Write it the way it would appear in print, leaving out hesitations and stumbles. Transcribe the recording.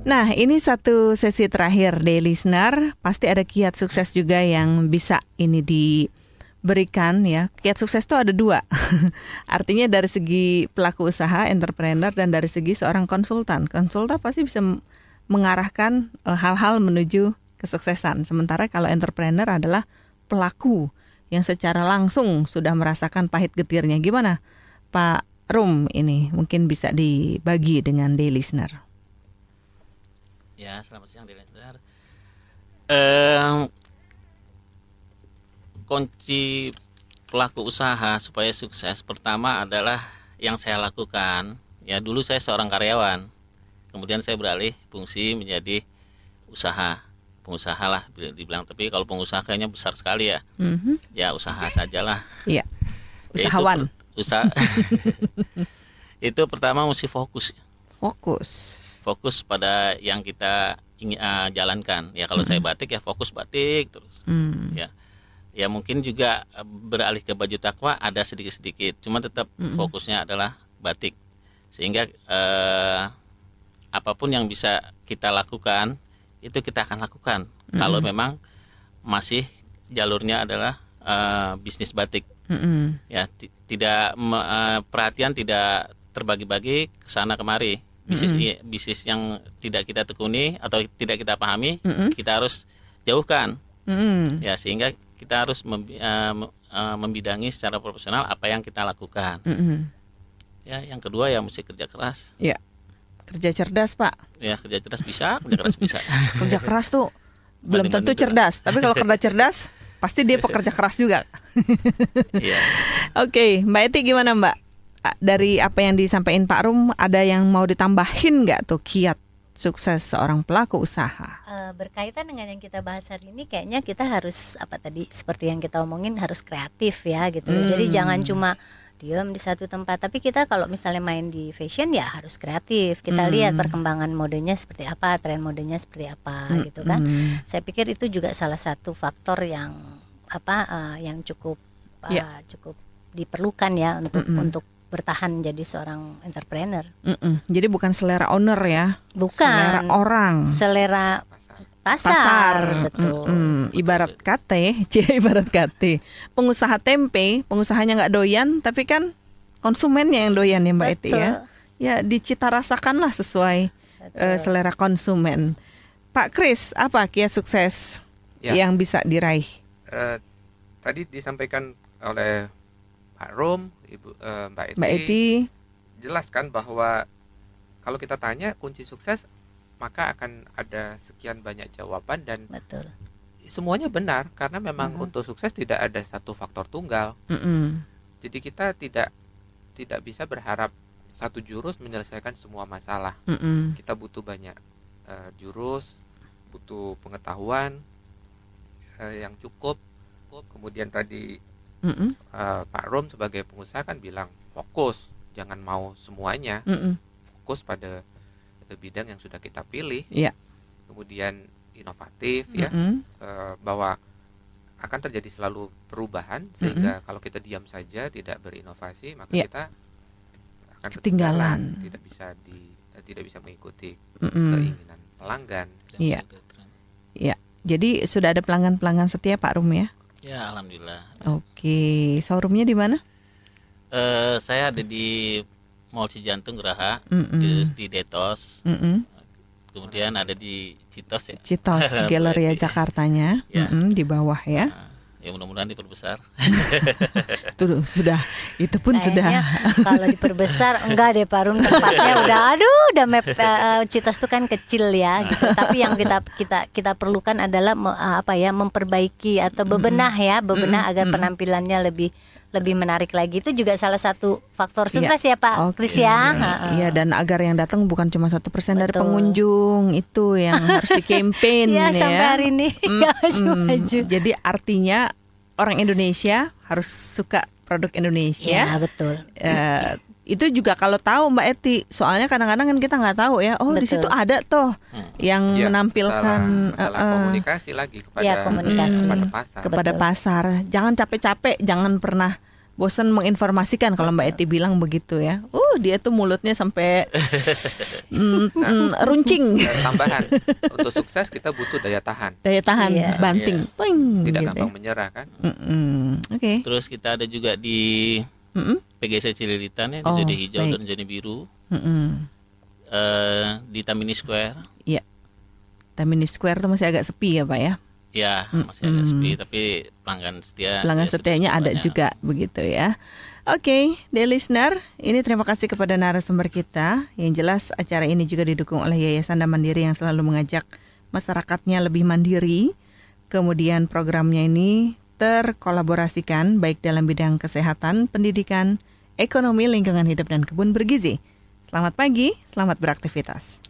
Nah, ini satu sesi terakhir Daily Listener. Pasti ada kiat sukses juga yang bisa ini diberikan ya. Kiat sukses itu ada 2. Artinya dari segi pelaku usaha, entrepreneur, dan dari segi seorang konsultan. Konsultan pasti bisa mengarahkan hal-hal menuju kesuksesan. Sementara kalau entrepreneur adalah pelaku yang secara langsung sudah merasakan pahit getirnya. Gimana Pak Rum ini? Mungkin bisa dibagi dengan Daily Listener. Ya, selamat siang Daily Listener. Kunci pelaku usaha supaya sukses pertama adalah yang saya lakukan. Ya, dulu saya seorang karyawan. Kemudian saya beralih fungsi menjadi pengusaha lah dibilang, tapi kalau pengusaha kayaknya besar sekali ya. Ya usaha sajalah. Iya. Usahawan. Itu pertama mesti fokus pada yang kita ingin jalankan. Ya kalau saya batik ya fokus batik terus. Ya mungkin juga beralih ke baju takwa ada sedikit-sedikit, cuma tetap fokusnya adalah batik. Sehingga apapun yang bisa kita lakukan itu kita akan lakukan. Kalau memang masih jalurnya adalah bisnis batik. Ya tidak perhatian tidak terbagi-bagi ke sana kemari. Bisnis yang tidak kita tekuni atau tidak kita pahami, kita harus jauhkan. Ya sehingga kita harus membidangi secara profesional apa yang kita lakukan. Ya yang kedua ya mesti kerja keras. Ya. Kerja cerdas, Pak. Ya, kerja cerdas bisa, kerja keras bisa. Kerja keras tuh belum tentu cerdas, tapi kalau kerja cerdas pasti dia pekerja keras juga. Iya. Oke, Mbak Eti gimana, Mbak? Dari apa yang disampaikan Pak Rum, ada yang mau ditambahin nggak tuh kiat sukses seorang pelaku usaha? Berkaitan dengan yang kita bahas hari ini, kayaknya kita harus seperti yang kita omongin, harus kreatif ya gitu. Jadi jangan cuma diam di satu tempat, tapi kita kalau misalnya main di fashion ya harus kreatif. Kita lihat perkembangan modenya seperti apa, tren modenya seperti apa gitu kan. Saya pikir itu juga salah satu faktor yang yang cukup diperlukan ya untuk bertahan jadi seorang entrepreneur. Jadi bukan selera owner ya, bukan selera orang, selera pasar. Betul. Ibarat KT, pengusaha tempe, pengusahanya nggak doyan, tapi kan konsumennya yang doyan ya Mbak Eti ya. Ya dicita rasakanlah sesuai selera konsumen. Pak Kris, apa kiat sukses yang bisa diraih? Tadi disampaikan oleh Pak Rum, Mbak Eti, jelaskan bahwa kalau kita tanya kunci sukses, maka akan ada sekian banyak jawaban dan semuanya benar karena memang untuk sukses tidak ada satu faktor tunggal. Jadi kita tidak bisa berharap satu jurus menyelesaikan semua masalah. Kita butuh banyak jurus, butuh pengetahuan yang cukup. Kemudian tadi Pak Rom sebagai pengusaha kan bilang fokus, jangan mau semuanya, fokus pada bidang yang sudah kita pilih. Kemudian inovatif bahwa akan terjadi selalu perubahan sehingga kalau kita diam saja tidak berinovasi maka kita akan ketinggalan, tidak bisa mengikuti keinginan pelanggan. Jadi sudah ada pelanggan setia Pak Rum ya? Ya, alhamdulillah. Oke, showroomnya di mana? Saya ada di Mall Cijantung Geraha, di Detos. Kemudian ada di Citos ya. Citos Galleria Jakartanya, di bawah ya. Ya mudah-mudahan diperbesar. Itu pun sudah. Kalau diperbesar enggak deh Pak Rum, tempatnya udah map Citos itu kan kecil ya gitu. Tapi yang kita perlukan adalah memperbaiki atau bebenah agar penampilannya lebih menarik lagi. Itu juga salah satu faktor sukses ya Pak Kris ya. Iya, dan agar yang datang bukan cuma 1% dari pengunjung, itu yang harus di-campaign ya. Sampai hari ini nggak maju-maju. Jadi artinya orang Indonesia harus suka produk Indonesia. Ya betul. Itu juga kalau tahu Mbak Eti, soalnya kadang-kadang kan kita nggak tahu ya. Oh, di situ ada toh yang menampilkan masalah komunikasi lagi kepada pasar. Kepada pasar. Jangan capek-capek, jangan pernah bosan menginformasikan kalau Mbak Eti bilang begitu ya. Dia tuh mulutnya sampai runcing. Tambahan untuk sukses kita butuh daya tahan. Daya tahan, banting, poing, tidak gitu gampang menyerah kan. Oke. Terus kita ada juga di PGC Cililitan ya, di zona hijau dan zona biru. Di Tamini Square. Iya. Tamini Square tuh masih agak sepi ya Pak ya. Ya, masih agak sepi, tapi pelanggan setianya ada banyak. juga begitu ya. Oke, dear listener, ini terima kasih kepada narasumber kita. Yang jelas acara ini juga didukung oleh Yayasan Mandiri yang selalu mengajak masyarakatnya lebih mandiri. Kemudian programnya ini terkolaborasikan baik dalam bidang kesehatan, pendidikan, ekonomi, lingkungan hidup, dan kebun bergizi. Selamat pagi, selamat beraktivitas.